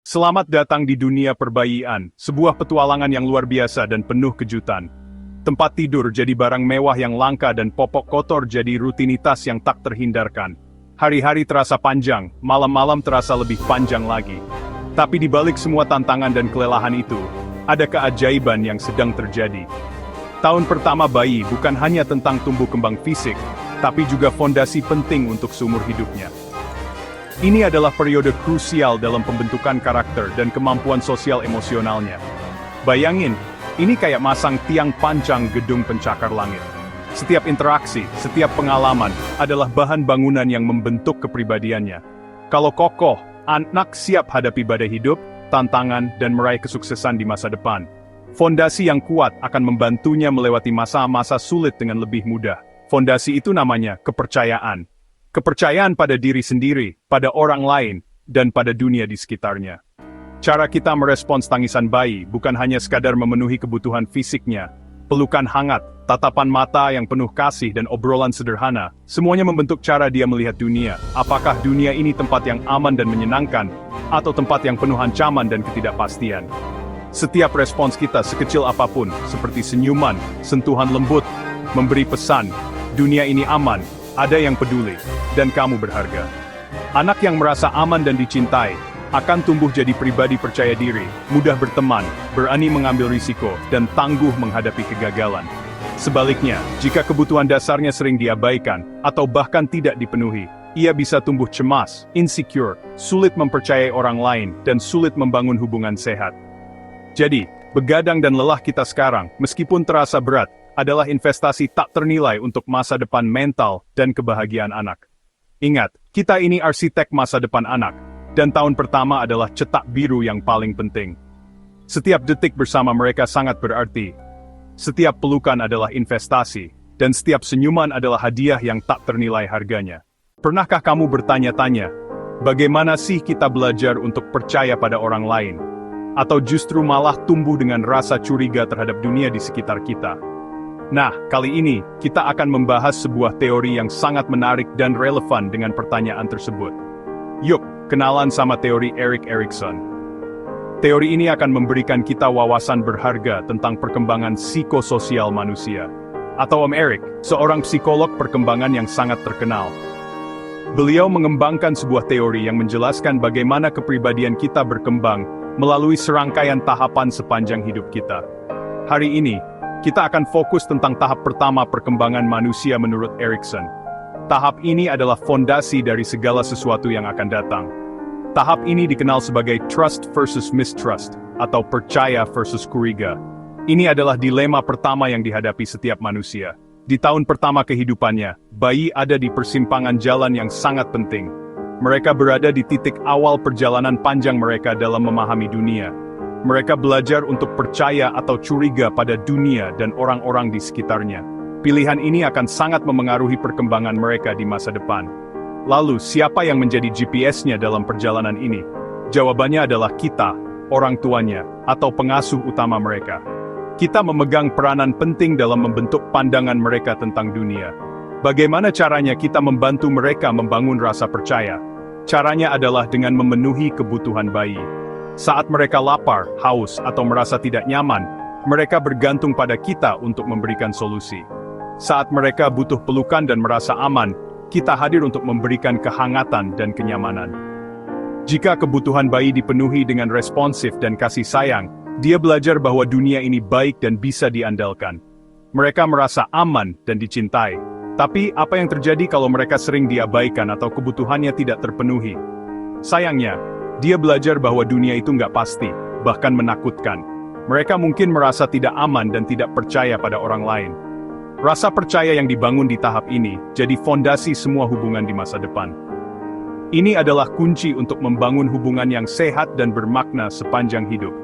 Selamat datang di dunia perbayian, sebuah petualangan yang luar biasa dan penuh kejutan. Tempat tidur jadi barang mewah yang langka dan popok kotor jadi rutinitas yang tak terhindarkan. Hari-hari terasa panjang, malam-malam terasa lebih panjang lagi. Tapi di balik semua tantangan dan kelelahan itu, ada keajaiban yang sedang terjadi. Tahun pertama bayi bukan hanya tentang tumbuh kembang fisik, tapi juga fondasi penting untuk seumur hidupnya. Ini adalah periode krusial dalam pembentukan karakter dan kemampuan sosial emosionalnya. Bayangin, ini kayak masang tiang pancang gedung pencakar langit. Setiap interaksi, setiap pengalaman, adalah bahan bangunan yang membentuk kepribadiannya. Kalau kokoh, anak siap hadapi badai hidup, tantangan, dan meraih kesuksesan di masa depan. Fondasi yang kuat akan membantunya melewati masa-masa sulit dengan lebih mudah. Fondasi itu namanya kepercayaan. Kepercayaan pada diri sendiri, pada orang lain, dan pada dunia di sekitarnya. Cara kita merespons tangisan bayi bukan hanya sekadar memenuhi kebutuhan fisiknya. Pelukan hangat, tatapan mata yang penuh kasih dan obrolan sederhana, semuanya membentuk cara dia melihat dunia. Apakah dunia ini tempat yang aman dan menyenangkan, atau tempat yang penuh ancaman dan ketidakpastian? Setiap respons kita sekecil apapun, seperti senyuman, sentuhan lembut, memberi pesan, dunia ini aman, ada yang peduli, dan kamu berharga. Anak yang merasa aman dan dicintai, akan tumbuh jadi pribadi percaya diri, mudah berteman, berani mengambil risiko, dan tangguh menghadapi kegagalan. Sebaliknya, jika kebutuhan dasarnya sering diabaikan, atau bahkan tidak dipenuhi, ia bisa tumbuh cemas, insecure, sulit mempercayai orang lain, dan sulit membangun hubungan sehat. Jadi, begadang dan lelah kita sekarang, meskipun terasa berat, adalah investasi tak ternilai untuk masa depan mental dan kebahagiaan anak. Ingat, kita ini arsitek masa depan anak, dan tahun pertama adalah cetak biru yang paling penting. Setiap detik bersama mereka sangat berarti. Setiap pelukan adalah investasi, dan setiap senyuman adalah hadiah yang tak ternilai harganya. Pernahkah kamu bertanya-tanya, bagaimana sih kita belajar untuk percaya pada orang lain? Atau justru malah tumbuh dengan rasa curiga terhadap dunia di sekitar kita? Nah, kali ini, kita akan membahas sebuah teori yang sangat menarik dan relevan dengan pertanyaan tersebut. Yuk, kenalan sama teori Erik Erikson. Teori ini akan memberikan kita wawasan berharga tentang perkembangan psikososial manusia. Atau Om Erik, seorang psikolog perkembangan yang sangat terkenal. Beliau mengembangkan sebuah teori yang menjelaskan bagaimana kepribadian kita berkembang melalui serangkaian tahapan sepanjang hidup kita. Hari ini, kita akan fokus tentang tahap pertama perkembangan manusia menurut Erikson. Tahap ini adalah fondasi dari segala sesuatu yang akan datang. Tahap ini dikenal sebagai trust versus mistrust, atau percaya versus curiga. Ini adalah dilema pertama yang dihadapi setiap manusia. Di tahun pertama kehidupannya, bayi ada di persimpangan jalan yang sangat penting. Mereka berada di titik awal perjalanan panjang mereka dalam memahami dunia. Mereka belajar untuk percaya atau curiga pada dunia dan orang-orang di sekitarnya. Pilihan ini akan sangat memengaruhi perkembangan mereka di masa depan. Lalu, siapa yang menjadi GPS-nya dalam perjalanan ini? Jawabannya adalah kita, orang tuanya, atau pengasuh utama mereka. Kita memegang peranan penting dalam membentuk pandangan mereka tentang dunia. Bagaimana caranya kita membantu mereka membangun rasa percaya? Caranya adalah dengan memenuhi kebutuhan bayi. Saat mereka lapar, haus, atau merasa tidak nyaman, mereka bergantung pada kita untuk memberikan solusi. Saat mereka butuh pelukan dan merasa aman, kita hadir untuk memberikan kehangatan dan kenyamanan. Jika kebutuhan bayi dipenuhi dengan responsif dan kasih sayang, dia belajar bahwa dunia ini baik dan bisa diandalkan. Mereka merasa aman dan dicintai. Tapi, apa yang terjadi kalau mereka sering diabaikan atau kebutuhannya tidak terpenuhi? Sayangnya, dia belajar bahwa dunia itu nggak pasti, bahkan menakutkan. Mereka mungkin merasa tidak aman dan tidak percaya pada orang lain. Rasa percaya yang dibangun di tahap ini, jadi fondasi semua hubungan di masa depan. Ini adalah kunci untuk membangun hubungan yang sehat dan bermakna sepanjang hidup.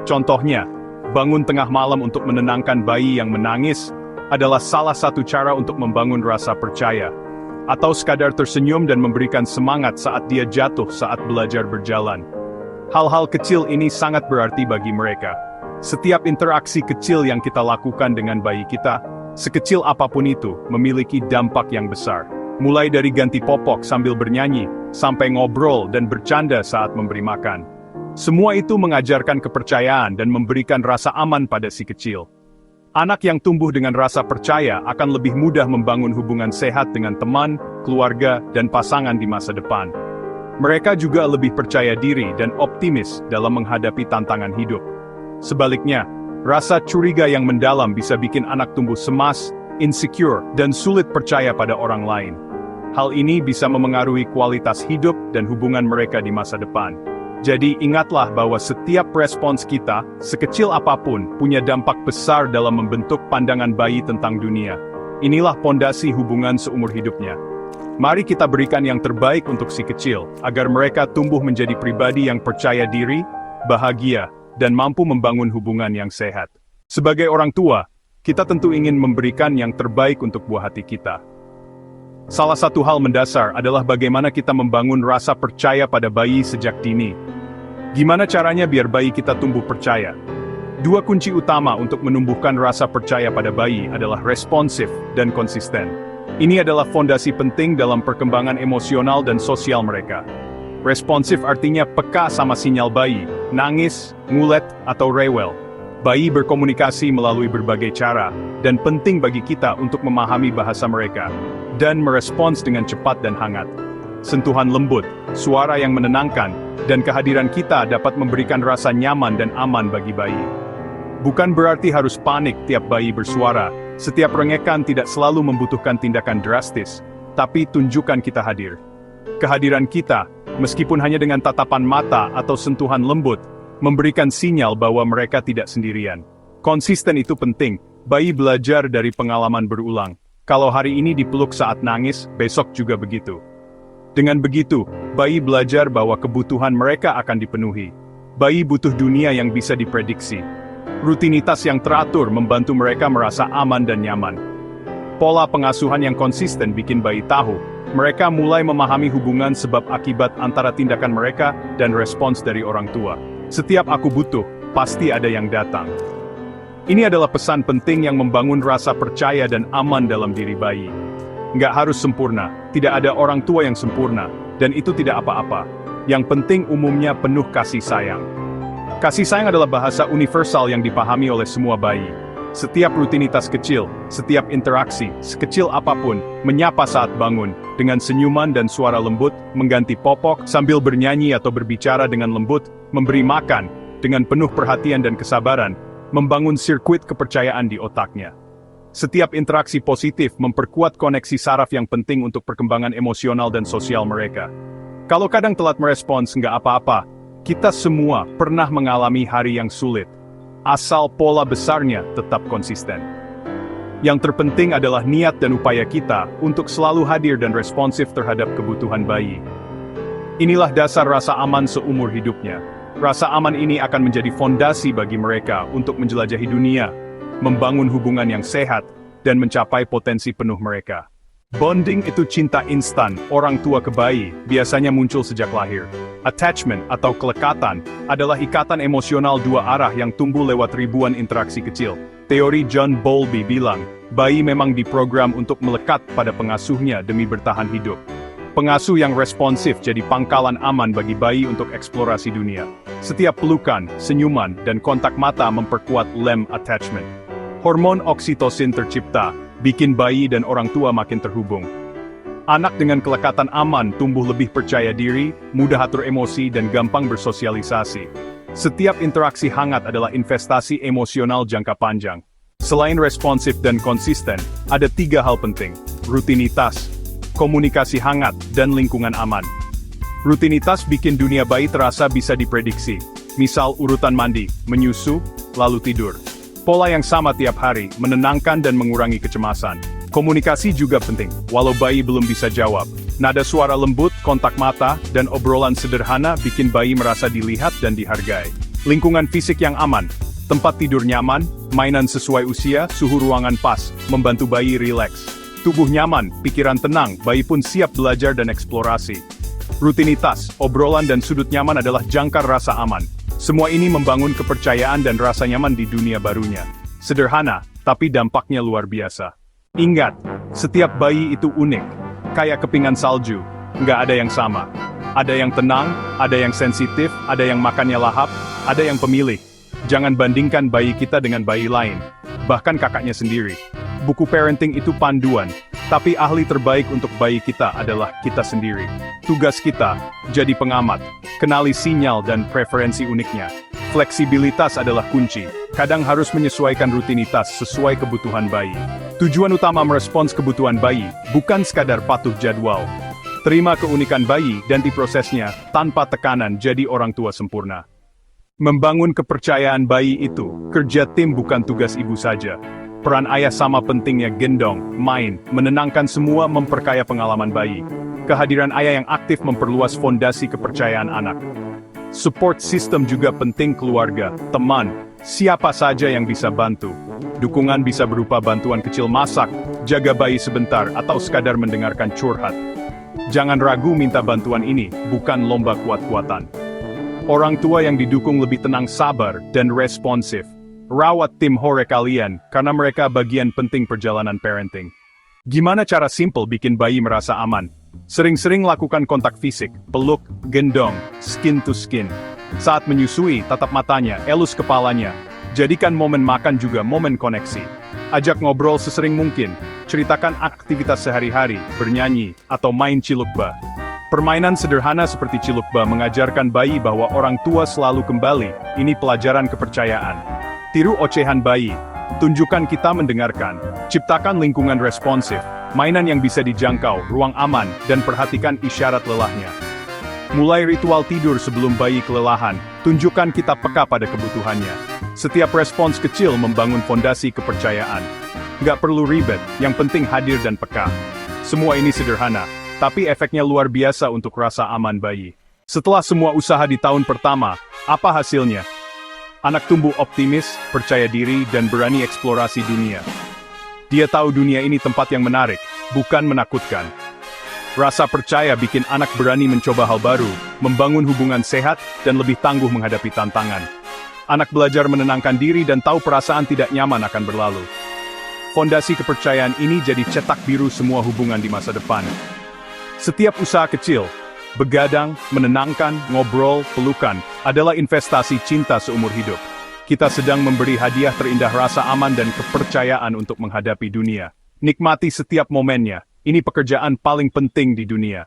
Contohnya, bangun tengah malam untuk menenangkan bayi yang menangis, adalah salah satu cara untuk membangun rasa percaya. Atau sekadar tersenyum dan memberikan semangat saat dia jatuh saat belajar berjalan. Hal-hal kecil ini sangat berarti bagi mereka. Setiap interaksi kecil yang kita lakukan dengan bayi kita, sekecil apapun itu, memiliki dampak yang besar. Mulai dari ganti popok sambil bernyanyi, sampai ngobrol dan bercanda saat memberi makan. Semua itu mengajarkan kepercayaan dan memberikan rasa aman pada si kecil. Anak yang tumbuh dengan rasa percaya akan lebih mudah membangun hubungan sehat dengan teman, keluarga, dan pasangan di masa depan. Mereka juga lebih percaya diri dan optimis dalam menghadapi tantangan hidup. Sebaliknya, rasa curiga yang mendalam bisa bikin anak tumbuh cemas, insecure, dan sulit percaya pada orang lain. Hal ini bisa memengaruhi kualitas hidup dan hubungan mereka di masa depan. Jadi ingatlah bahwa setiap respons kita, sekecil apapun, punya dampak besar dalam membentuk pandangan bayi tentang dunia. Inilah pondasi hubungan seumur hidupnya. Mari kita berikan yang terbaik untuk si kecil, agar mereka tumbuh menjadi pribadi yang percaya diri, bahagia, dan mampu membangun hubungan yang sehat. Sebagai orang tua, kita tentu ingin memberikan yang terbaik untuk buah hati kita. Salah satu hal mendasar adalah bagaimana kita membangun rasa percaya pada bayi sejak dini. Gimana caranya biar bayi kita tumbuh percaya? Dua kunci utama untuk menumbuhkan rasa percaya pada bayi adalah responsif dan konsisten. Ini adalah fondasi penting dalam perkembangan emosional dan sosial mereka. Responsif artinya peka sama sinyal bayi, nangis, ngulet, atau rewel. Bayi berkomunikasi melalui berbagai cara, dan penting bagi kita untuk memahami bahasa mereka, dan merespons dengan cepat dan hangat. Sentuhan lembut, suara yang menenangkan, dan kehadiran kita dapat memberikan rasa nyaman dan aman bagi bayi. Bukan berarti harus panik tiap bayi bersuara, setiap rengekan tidak selalu membutuhkan tindakan drastis, tapi tunjukkan kita hadir. Kehadiran kita, meskipun hanya dengan tatapan mata atau sentuhan lembut, memberikan sinyal bahwa mereka tidak sendirian. Konsisten itu penting, bayi belajar dari pengalaman berulang. Kalau hari ini dipeluk saat nangis, besok juga begitu. Dengan begitu, bayi belajar bahwa kebutuhan mereka akan dipenuhi. Bayi butuh dunia yang bisa diprediksi. Rutinitas yang teratur membantu mereka merasa aman dan nyaman. Pola pengasuhan yang konsisten bikin bayi tahu, mereka mulai memahami hubungan sebab akibat antara tindakan mereka dan respons dari orang tua. Setiap aku butuh, pasti ada yang datang. Ini adalah pesan penting yang membangun rasa percaya dan aman dalam diri bayi. Nggak harus sempurna, tidak ada orang tua yang sempurna, dan itu tidak apa-apa. Yang penting umumnya penuh kasih sayang. Kasih sayang adalah bahasa universal yang dipahami oleh semua bayi. Setiap rutinitas kecil, setiap interaksi, sekecil apapun, menyapa saat bangun, dengan senyuman dan suara lembut, mengganti popok, sambil bernyanyi atau berbicara dengan lembut, memberi makan, dengan penuh perhatian dan kesabaran, membangun sirkuit kepercayaan di otaknya. Setiap interaksi positif memperkuat koneksi saraf yang penting untuk perkembangan emosional dan sosial mereka. Kalau kadang telat merespons, nggak apa-apa. Kita semua pernah mengalami hari yang sulit. Asal pola besarnya tetap konsisten. Yang terpenting adalah niat dan upaya kita untuk selalu hadir dan responsif terhadap kebutuhan bayi. Inilah dasar rasa aman seumur hidupnya. Rasa aman ini akan menjadi fondasi bagi mereka untuk menjelajahi dunia, membangun hubungan yang sehat, dan mencapai potensi penuh mereka. Bonding itu cinta instan, orang tua ke bayi, biasanya muncul sejak lahir. Attachment atau kelekatan adalah ikatan emosional dua arah yang tumbuh lewat ribuan interaksi kecil. Teori John Bowlby bilang, bayi memang diprogram untuk melekat pada pengasuhnya demi bertahan hidup. Pengasuh yang responsif jadi pangkalan aman bagi bayi untuk eksplorasi dunia. Setiap pelukan, senyuman, dan kontak mata memperkuat lem attachment. Hormon oksitosin tercipta, bikin bayi dan orang tua makin terhubung. Anak dengan kelekatan aman tumbuh lebih percaya diri, mudah atur emosi, dan gampang bersosialisasi. Setiap interaksi hangat adalah investasi emosional jangka panjang. Selain responsif dan konsisten, ada 3 hal penting: rutinitas, komunikasi hangat, dan lingkungan aman. Rutinitas bikin dunia bayi terasa bisa diprediksi. Misal urutan mandi, menyusu, lalu tidur. Pola yang sama tiap hari, menenangkan dan mengurangi kecemasan. Komunikasi juga penting, walau bayi belum bisa jawab. Nada suara lembut, kontak mata, dan obrolan sederhana bikin bayi merasa dilihat dan dihargai. Lingkungan fisik yang aman, tempat tidur nyaman, mainan sesuai usia, suhu ruangan pas, membantu bayi rileks. Tubuh nyaman, pikiran tenang, bayi pun siap belajar dan eksplorasi. Rutinitas, obrolan dan sudut nyaman adalah jangkar rasa aman. Semua ini membangun kepercayaan dan rasa nyaman di dunia barunya. Sederhana, tapi dampaknya luar biasa. Ingat, setiap bayi itu unik. Kayak kepingan salju, nggak ada yang sama. Ada yang tenang, ada yang sensitif, ada yang makannya lahap, ada yang pemilih. Jangan bandingkan bayi kita dengan bayi lain, bahkan kakaknya sendiri. Buku parenting itu panduan, tapi ahli terbaik untuk bayi kita adalah kita sendiri. Tugas kita, jadi pengamat, kenali sinyal dan preferensi uniknya. Fleksibilitas adalah kunci, kadang harus menyesuaikan rutinitas sesuai kebutuhan bayi. Tujuan utama merespons kebutuhan bayi, bukan sekadar patuh jadwal. Terima keunikan bayi dan diprosesnya, tanpa tekanan jadi orang tua sempurna. Membangun kepercayaan bayi itu, kerja tim bukan tugas ibu saja. Peran ayah sama pentingnya gendong, main, menenangkan semua memperkaya pengalaman bayi. Kehadiran ayah yang aktif memperluas fondasi kepercayaan anak. Support system juga penting keluarga, teman, siapa saja yang bisa bantu. Dukungan bisa berupa bantuan kecil masak, jaga bayi sebentar, atau sekadar mendengarkan curhat. Jangan ragu minta bantuan ini, bukan lomba kuat-kuatan. Orang tua yang didukung lebih tenang, sabar, dan responsif. Rawat tim hore kalian, karena mereka bagian penting perjalanan parenting. Gimana cara simple bikin bayi merasa aman? Sering-sering lakukan kontak fisik, peluk, gendong, skin to skin. Saat menyusui, tatap matanya, elus kepalanya. Jadikan momen makan juga momen koneksi. Ajak ngobrol sesering mungkin, ceritakan aktivitas sehari-hari, bernyanyi, atau main cilukba. Permainan sederhana seperti cilukba mengajarkan bayi bahwa orang tua selalu kembali, ini pelajaran kepercayaan. Tiru ocehan bayi, tunjukkan kita mendengarkan, ciptakan lingkungan responsif, mainan yang bisa dijangkau, ruang aman, dan perhatikan isyarat lelahnya. Mulai ritual tidur sebelum bayi kelelahan, tunjukkan kita peka pada kebutuhannya. Setiap respons kecil membangun fondasi kepercayaan. Nggak perlu ribet, yang penting hadir dan peka. Semua ini sederhana, tapi efeknya luar biasa untuk rasa aman bayi. Setelah semua usaha di tahun pertama, apa hasilnya? Anak tumbuh optimis, percaya diri, dan berani eksplorasi dunia. Dia tahu dunia ini tempat yang menarik, bukan menakutkan. Rasa percaya bikin anak berani mencoba hal baru, membangun hubungan sehat, dan lebih tangguh menghadapi tantangan. Anak belajar menenangkan diri dan tahu perasaan tidak nyaman akan berlalu. Fondasi kepercayaan ini jadi cetak biru semua hubungan di masa depan. Setiap usaha kecil, begadang, menenangkan, ngobrol, pelukan, adalah investasi cinta seumur hidup. Kita sedang memberi hadiah terindah rasa aman dan kepercayaan untuk menghadapi dunia. Nikmati setiap momennya, ini pekerjaan paling penting di dunia.